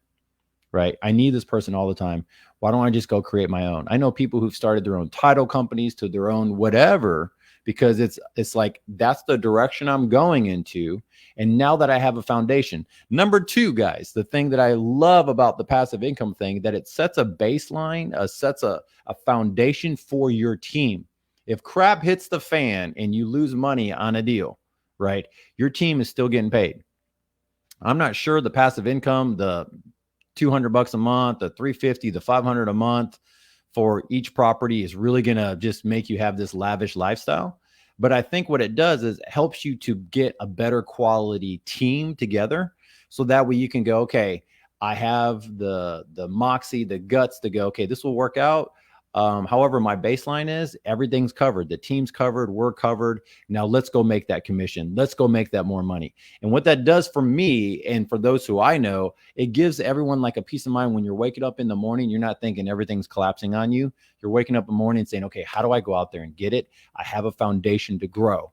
right? I need this person all the time. Why don't I just go create my own? I know people who've started their own title companies to their own whatever, because it's like, that's the direction I'm going into. And now that I have a foundation. Number 2, guys, the thing that I love about the passive income thing, that it sets a baseline, sets a foundation for your team. If crap hits the fan and you lose money on a deal, right, your team is still getting paid. I'm not sure the passive income, the $200 a month, the $350, the $500 a month for each property is really going to just make you have this lavish lifestyle. But I think what it does is it helps you to get a better quality team together. So that way you can go, okay, I have the moxie, the guts to go, okay, this will work out. However, my baseline is everything's covered. The team's covered. We're covered. Now let's go make that commission. Let's go make that more money. And what that does for me and for those who I know, it gives everyone like a peace of mind when you're waking up in the morning. You're not thinking everything's collapsing on you. You're waking up in the morning and saying, okay, how do I go out there and get it? I have a foundation to grow.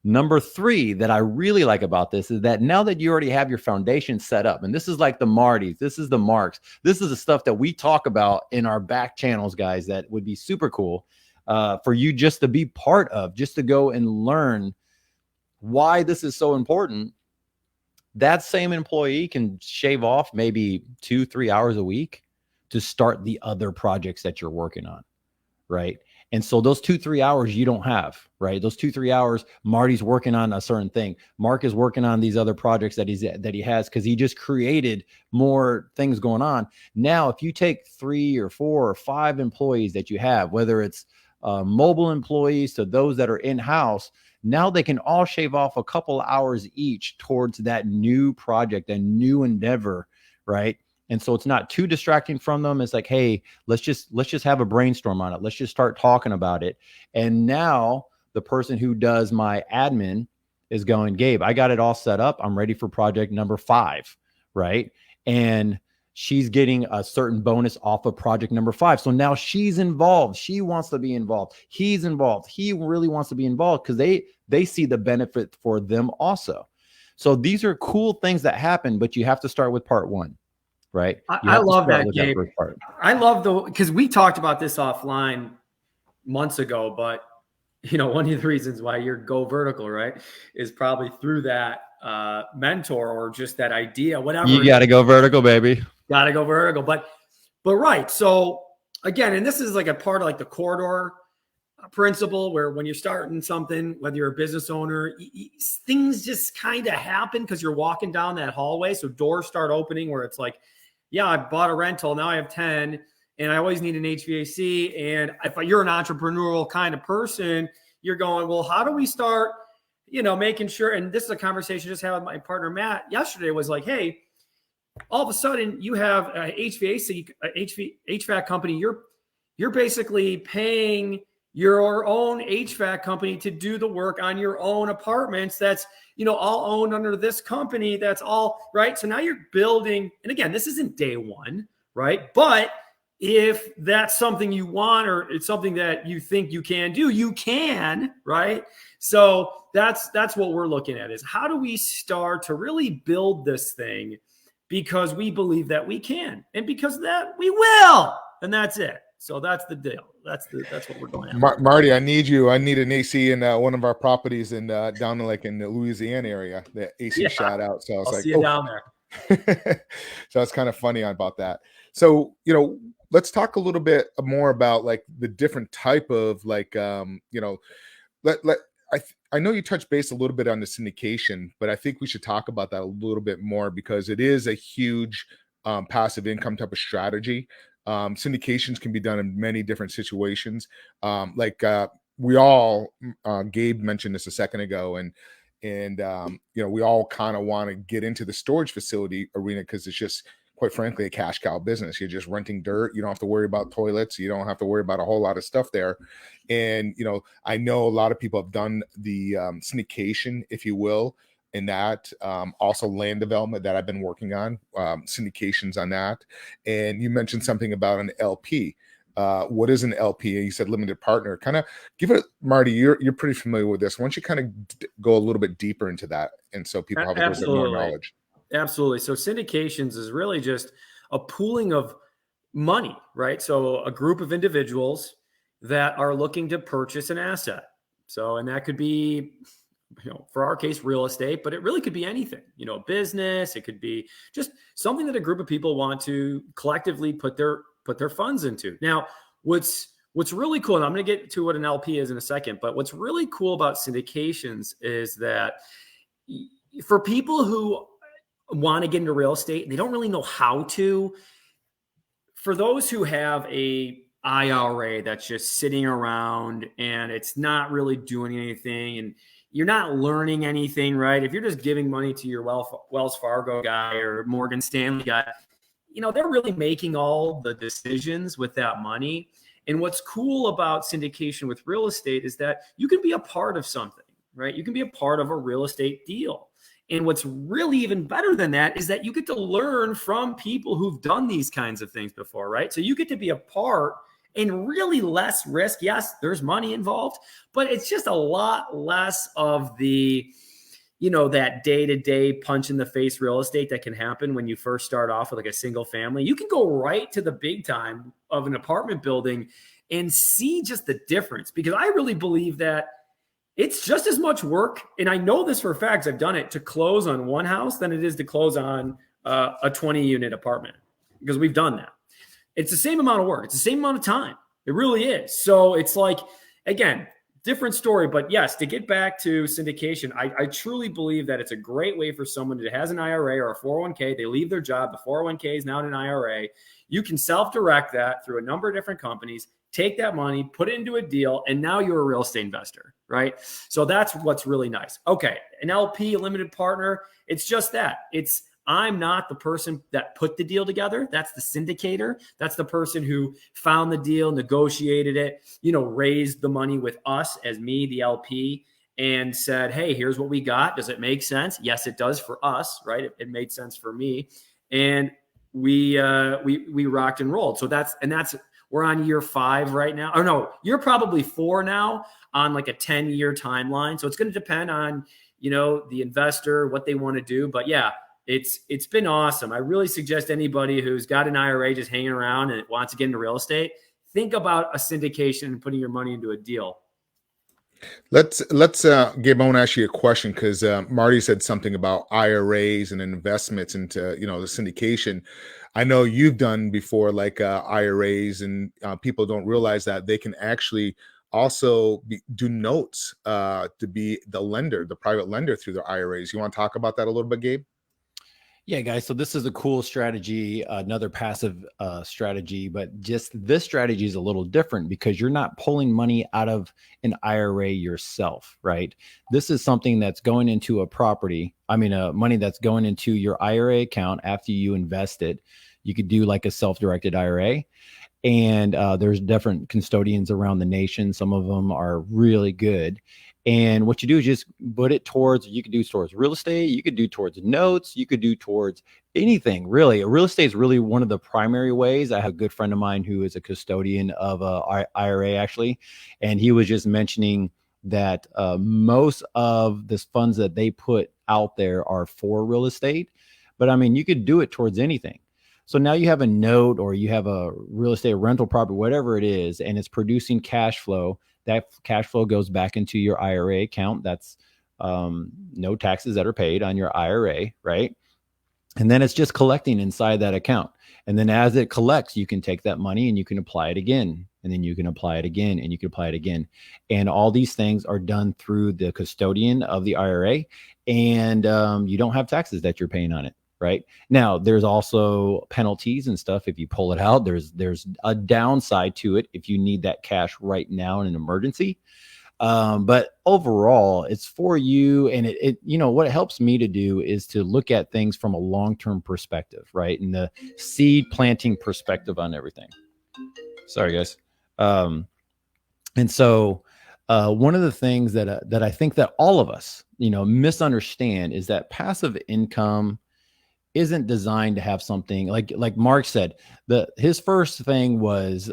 Number 3 that I really like about this is that now that you already have your foundation set up, and this is like the Martys, this is the Marks, this is the stuff that we talk about in our back channels, guys, that would be super cool for you just to be part of, just to go and learn why this is so important. That same employee can shave off maybe 2-3 hours a week to start the other projects that you're working on, right? And so those 2-3 hours you don't have, right? Those 2-3 hours, Marty's working on a certain thing. Mark is working on these other projects that he has because he just created more things going on. Now, if you take 3 or 4 or 5 employees that you have, whether it's mobile employees to those that are in-house, now they can all shave off a couple hours each towards that new project, a new endeavor, right? And so it's not too distracting from them. It's like, hey, let's just have a brainstorm on it. Let's just start talking about it. And now the person who does my admin is going, Gabe, I got it all set up. I'm ready for project number 5, right? And she's getting a certain bonus off of project number 5. So now she's involved. She wants to be involved. He's involved. He really wants to be involved because they see the benefit for them also. So these are cool things that happen, but you have to start with part 1, right? I love that, Gabe. I love because we talked about this offline months ago, but one of the reasons why you're go vertical, right, is probably through that mentor or just that idea, whatever. You got to go vertical, baby. Got to go vertical. But right. So again, and this is like a part of like the corridor principle where when you're starting something, whether you're a business owner, things just kind of happen because you're walking down that hallway. So doors start opening where it's like, yeah, I bought a rental. Now I have 10 and I always need an HVAC. And if you're an entrepreneurial kind of person, you're going, well, how do we start, making sure, and this is a conversation I just had with my partner, Matt, yesterday was like, hey, all of a sudden you have a HVAC company. You're basically paying your own HVAC company to do the work on your own apartments. That's, all owned under this company. That's all right. So now you're building, and again, this isn't day one, right? But if that's something you want, or it's something that you think you can do, you can, right? So that's what we're looking at is how do we start to really build this thing because we believe that we can, and because that we will, and that's it. So that's the deal. That's what we're going at. Marty, I need an AC in one of our properties in down in the Louisiana area. The AC shot out. So I was see you down there. So it's kind of funny about that. So, let's talk a little bit more about like the different type of like, I know you touched base a little bit on the syndication, but I think we should talk about that a little bit more because it is a huge passive income type of strategy. Syndications can be done in many different situations. We all, Gabe mentioned this a second ago, and we all kind of want to get into the storage facility arena because it's just, quite frankly, a cash cow business. You're just renting dirt. You don't have to worry about toilets. You don't have to worry about a whole lot of stuff there. And, I know a lot of people have done the syndication, if you will, in that. Also land development that I've been working on, syndications on that. And you mentioned something about an LP. What is an LP? You said limited partner. Kind of give it, Marty, you're pretty familiar with this. Why don't you kind of go a little bit deeper into that? And so people have a little bit more knowledge. Absolutely. So syndications is really just a pooling of money, right? So a group of individuals that are looking to purchase an asset. So, and that could be, for our case, real estate, but it really could be anything, business. It could be just something that a group of people want to collectively put their funds into. Now, what's really cool, and I'm going to get to what an LP is in a second, but what's really cool about syndications is that for people who want to get into real estate and they don't really know how to, for those who have a IRA that's just sitting around and it's not really doing anything and you're not learning anything, right? If you're just giving money to your Wells Fargo guy or Morgan Stanley guy, they're really making all the decisions with that money. And what's cool about syndication with real estate is that you can be a part of something, right? You can be a part of a real estate deal. And what's really even better than that is that you get to learn from people who've done these kinds of things before, right? So you get to be a part and really less risk. Yes, there's money involved, but it's just a lot less of the, that day-to-day punch in the face real estate that can happen when you first start off with like a single family. You can go right to the big time of an apartment building and see just the difference, because I really believe that it's just as much work, and I know this for a fact, I've done it, to close on one house than it is to close on a 20-unit apartment, because we've done that. It's the same amount of work. It's the same amount of time. It really is. So it's like, again, different story. But yes, to get back to syndication, I truly believe that it's a great way for someone that has an IRA or a 401k. They leave their job. The 401k is now in an IRA. You can self-direct that through a number of different companies. Take that money, put it into a deal, and now you're a real estate investor, right? So that's what's really nice. Okay, an LP, a limited partner, it's just that. I'm not the person that put the deal together. That's the syndicator. That's the person who found the deal, negotiated it, raised the money with us as me, the LP, and said, hey, here's what we got. Does it make sense? Yes, it does for us, right? It made sense for me. And we rocked and rolled. So that's we're on year 5 right now. Or no, you're probably 4 now on like a 10-year timeline. So it's going to depend on, the investor, what they want to do. But yeah, it's been awesome. I really suggest anybody who's got an IRA just hanging around and wants to get into real estate, think about a syndication and putting your money into a deal. Let's Gabe, I want to ask you a question because Marty said something about IRAs and investments into the syndication. I know you've done before like IRAs, and people don't realize that they can actually also do notes to be the private lender through their IRAs. You want to talk about that a little bit, Gabe? Yeah, guys. So this is a cool strategy, another passive strategy, but just this strategy is a little different because you're not pulling money out of an IRA yourself, right? This is something that's going into a property. Money that's going into your IRA account after you invest it. You could do like a self-directed IRA. And there's different custodians around the nation. Some of them are really good. And what you do is just put it towards, you could do towards real estate, you could do towards notes, you could do towards anything really. Real estate is really one of the primary ways. I have a good friend of mine who is a custodian of a IRA actually. And he was just mentioning that most of the funds that they put out there are for real estate. But you could do it towards anything. So now you have a note or you have a real estate rental property, whatever it is, and it's producing cash flow. That cash flow goes back into your IRA account. That's no taxes that are paid on your IRA, right? And then it's just collecting inside that account. And then as it collects, you can take that money and you can apply it again. And then you can apply it again and you can apply it again. And all these things are done through the custodian of the IRA. And you don't have taxes that you're paying on it. Right now, there's also penalties and stuff. If you pull it out, there's a downside to it if you need that cash right now in an emergency. But overall, it's for you. And it what it helps me to do is to look at things from a long-term perspective, right? And the seed planting perspective on everything. Sorry, guys. And so one of the things that I think that all of us, misunderstand is that passive income isn't designed to have something like Mark said. His first thing was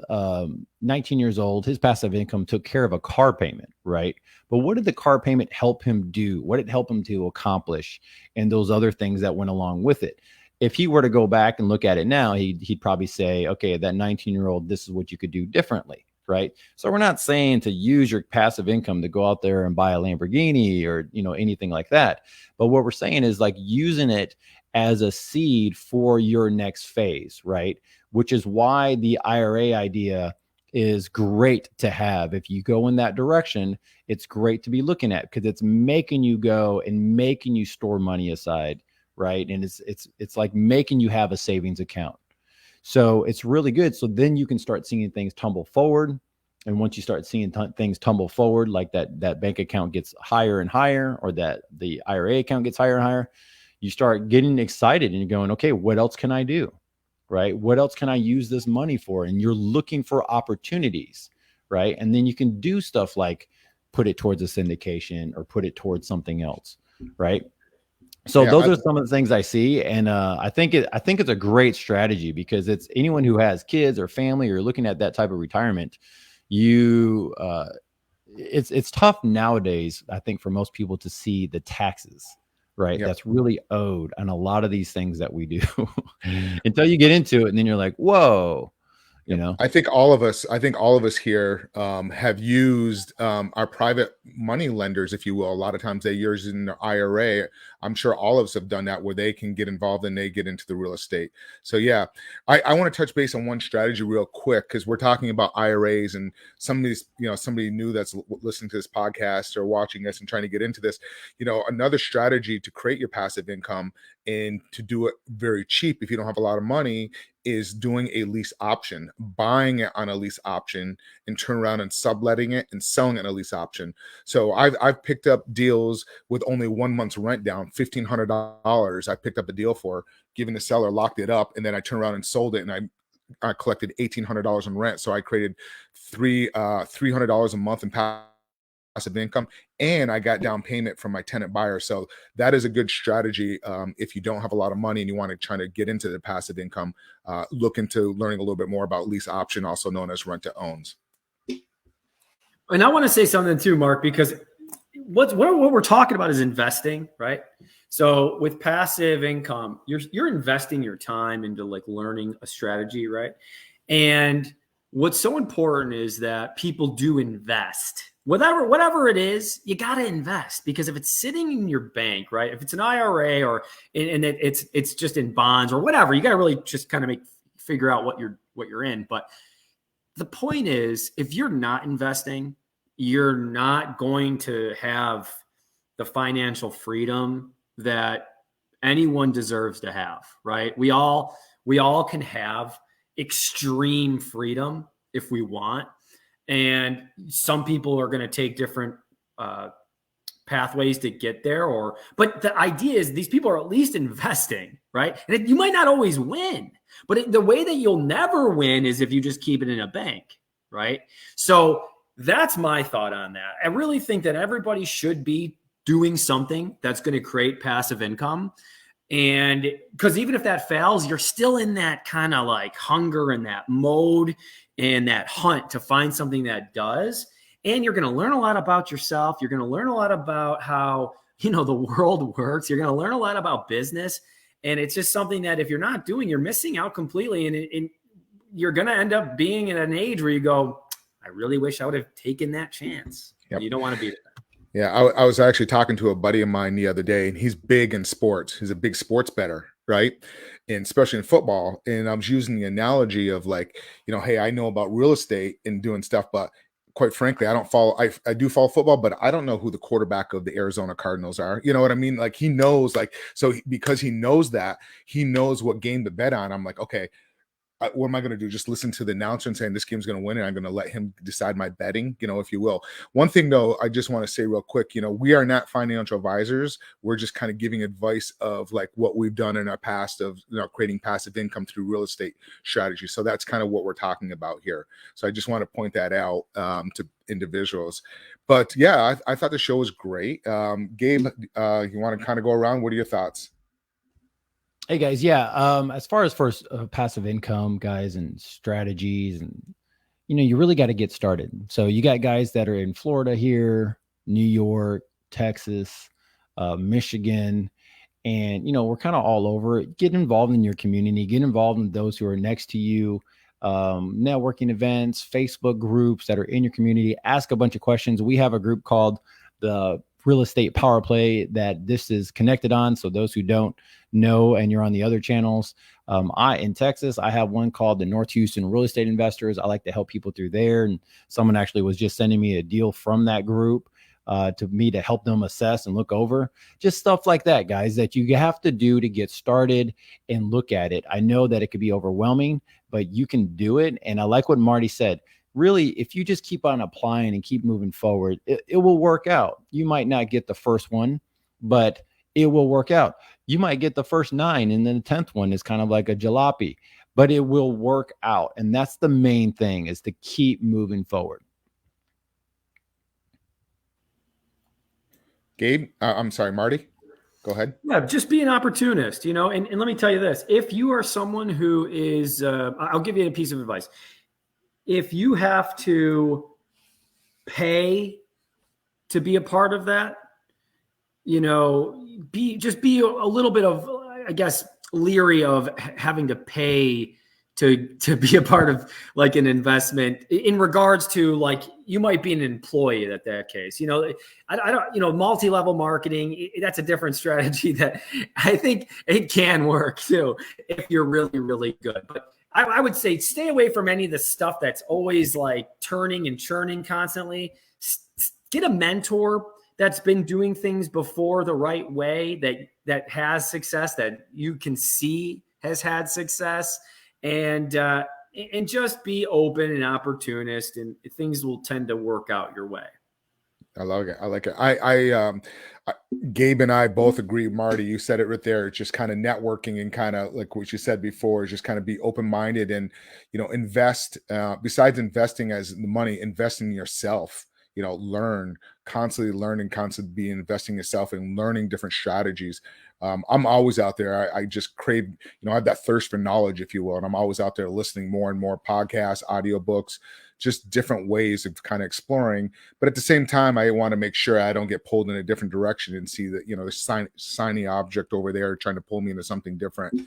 19 years old. His passive income took care of a car payment, right? But what did the car payment help him do? What did it help him to accomplish? And those other things that went along with it. If he were to go back and look at it now, he'd probably say, okay, that 19-year-old, this is what you could do differently, right? So we're not saying to use your passive income to go out there and buy a Lamborghini or anything like that. But what we're saying is like using it as a seed for your next phase, right? Which is why the IRA idea is great to have. If you go in that direction, it's great to be looking at because it's making you go and making you store money aside, right? And it's like making you have a savings account. So it's really good. So then you can start seeing things tumble forward. And once you start seeing things tumble forward, like that bank account gets higher and higher, or that the IRA account gets higher and higher, you start getting excited and you're going, okay, what else can I do? Right? What else can I use this money for? And you're looking for opportunities, right? And then you can do stuff like put it towards a syndication or put it towards something else, right? So those are some of the things I see. And I think it's a great strategy because it's anyone who has kids or family or looking at that type of retirement, it's tough nowadays, I think, for most people to see the taxes, right? Yep. That's really owed on a lot of these things that we do until you get into it. And then you're like, whoa, I think all of us here have used our private money lenders, if you will. A lot of times they use in their IRA. I'm sure all of us have done that where they can get involved and they get into the real estate. So yeah, I want to touch base on one strategy real quick because we're talking about IRAs and somebody new that's listening to this podcast or watching us and trying to get into this. Another strategy to create your passive income and to do it very cheap if you don't have a lot of money is doing a lease option, buying it on a lease option and turn around and subletting it and selling it on a lease option. So I've picked up deals with only 1 month's rent down, $1,500. I picked up a deal for, giving the seller, locked it up, and then I turned around and sold it, and I collected $1,800 in rent. So I created $300 a month in passive income, and I got down payment from my tenant buyer. So that is a good strategy. If you don't have a lot of money and you want to try to get into the passive income, look into learning a little bit more about lease option, also known as rent to owns. And I want to say something too, Mark, because what we're talking about is investing, right? So with passive income, you're investing your time into like learning a strategy, right? And what's so important is that people do invest. Whatever it is, you got to invest, because if it's sitting in your bank, right? If it's an IRA or it's just in bonds or whatever, you got to really just kind of figure out what you're in. But the point is, if you're not investing, you're not going to have the financial freedom that anyone deserves to have, right? We all can have extreme freedom if we want. And some people are going to take different pathways to get there, but the idea is these people are at least investing, right? And you might not always win, but the way that you'll never win is if you just keep it in a bank, right? So that's my thought on that. I really think that everybody should be doing something that's going to create passive income. And because even if that fails, you're still in that kind of like hunger and that mode and that hunt to find something that does. And you're going to learn a lot about yourself. You're going to learn a lot about how, the world works. You're going to learn a lot about business. And it's just something that if you're not doing, you're missing out completely. And you're going to end up being at an age where you go, I really wish I would have taken that chance. Yep. You don't want to be there. Yeah, I was actually talking to a buddy of mine the other day, and he's big in sports. He's a big sports bettor, right? And especially in football. And I was using the analogy of like, hey, I know about real estate and doing stuff, but quite frankly, I don't follow. I do follow football, but I don't know who the quarterback of the Arizona Cardinals are. You know what I mean? Like he knows, because he knows that, he knows what game to bet on. I'm like, okay, what am I going to do? Just listen to the announcer and saying this game's going to win, and I'm going to let him decide my betting, if you will. One thing though, I just want to say real quick, we are not financial advisors. We're just kind of giving advice of like what we've done in our past of, creating passive income through real estate strategy. So that's kind of what we're talking about here. So I just want to point that out to individuals. But yeah, I thought the show was great. Gabe, you want to kind of go around? What are your thoughts? Hey guys, yeah. As far as passive income, guys, and strategies, and you really got to get started. So you got guys that are in Florida here, New York, Texas, Michigan, and we're kind of all over. Get involved in your community. Get involved in those who are next to you. Networking events, Facebook groups that are in your community. Ask a bunch of questions. We have a group called the Real Estate Power Play that this is connected on. So those who don't know and you're on the other channels, in Texas, I have one called the North Houston Real Estate Investors. I like to help people through there. And someone actually was just sending me a deal from that group to me to help them assess and look over just stuff like that, guys, that you have to do to get started and look at it. I know that it could be overwhelming, but you can do it. And I like what Marty said. Really, if you just keep on applying and keep moving forward, it will work out. You might not get the first one, but it will work out. You might get the first 9, and then the 10th one is kind of like a jalopy, but it will work out. And that's the main thing, is to keep moving forward. Gabe, I'm sorry, Marty, go ahead. Yeah, just be an opportunist, and let me tell you this. If you are someone who is, I'll give you a piece of advice. If you have to pay to be a part of that, be a little bit of, I guess, leery of having to pay to be a part of like an investment in regards to like, you might be an employee at that case, I don't, multi-level marketing, that's a different strategy that I think it can work too, if you're really, really good. But I would say stay away from any of the stuff that's always like turning and churning constantly. Get a mentor that's been doing things before the right way, that has success, that you can see has had success, and just be open and opportunist, and things will tend to work out your way. I love it. I like it. Gabe and I both agree. Marty, you said it right there. It's just kind of networking, and kind of like what you said before, is just kind of be open-minded and, invest, besides investing as the money, invest in yourself, learn, constantly learning, constantly be investing yourself and learning different strategies. I'm always out there. I just crave, I have that thirst for knowledge, if you will. And I'm always out there listening more and more podcasts, audiobooks, just different ways of kind of exploring. But at the same time, I want to make sure I don't get pulled in a different direction and see that, the shiny object over there trying to pull me into something different.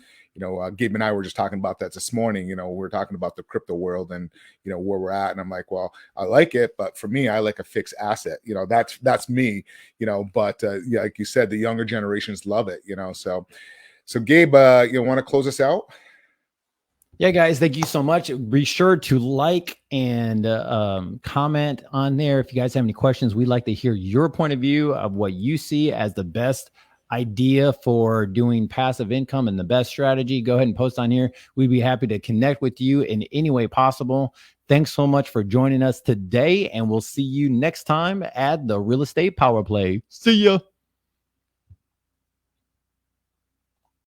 Gabe and I were just talking about that this morning. We're talking about the crypto world and, where we're at. And I'm like, well, I like it, but for me, I like a fixed asset. That's me, but yeah, like you said, the younger generations love it, So Gabe, you want to close us out? Yeah, guys, thank you so much. Be sure to like and comment on there. If you guys have any questions, we'd like to hear your point of view of what you see as the best idea for doing passive income and the best strategy. Go ahead and post on here. We'd be happy to connect with you in any way possible. Thanks so much for joining us today, and we'll see you next time at the Real Estate Power Play. See ya.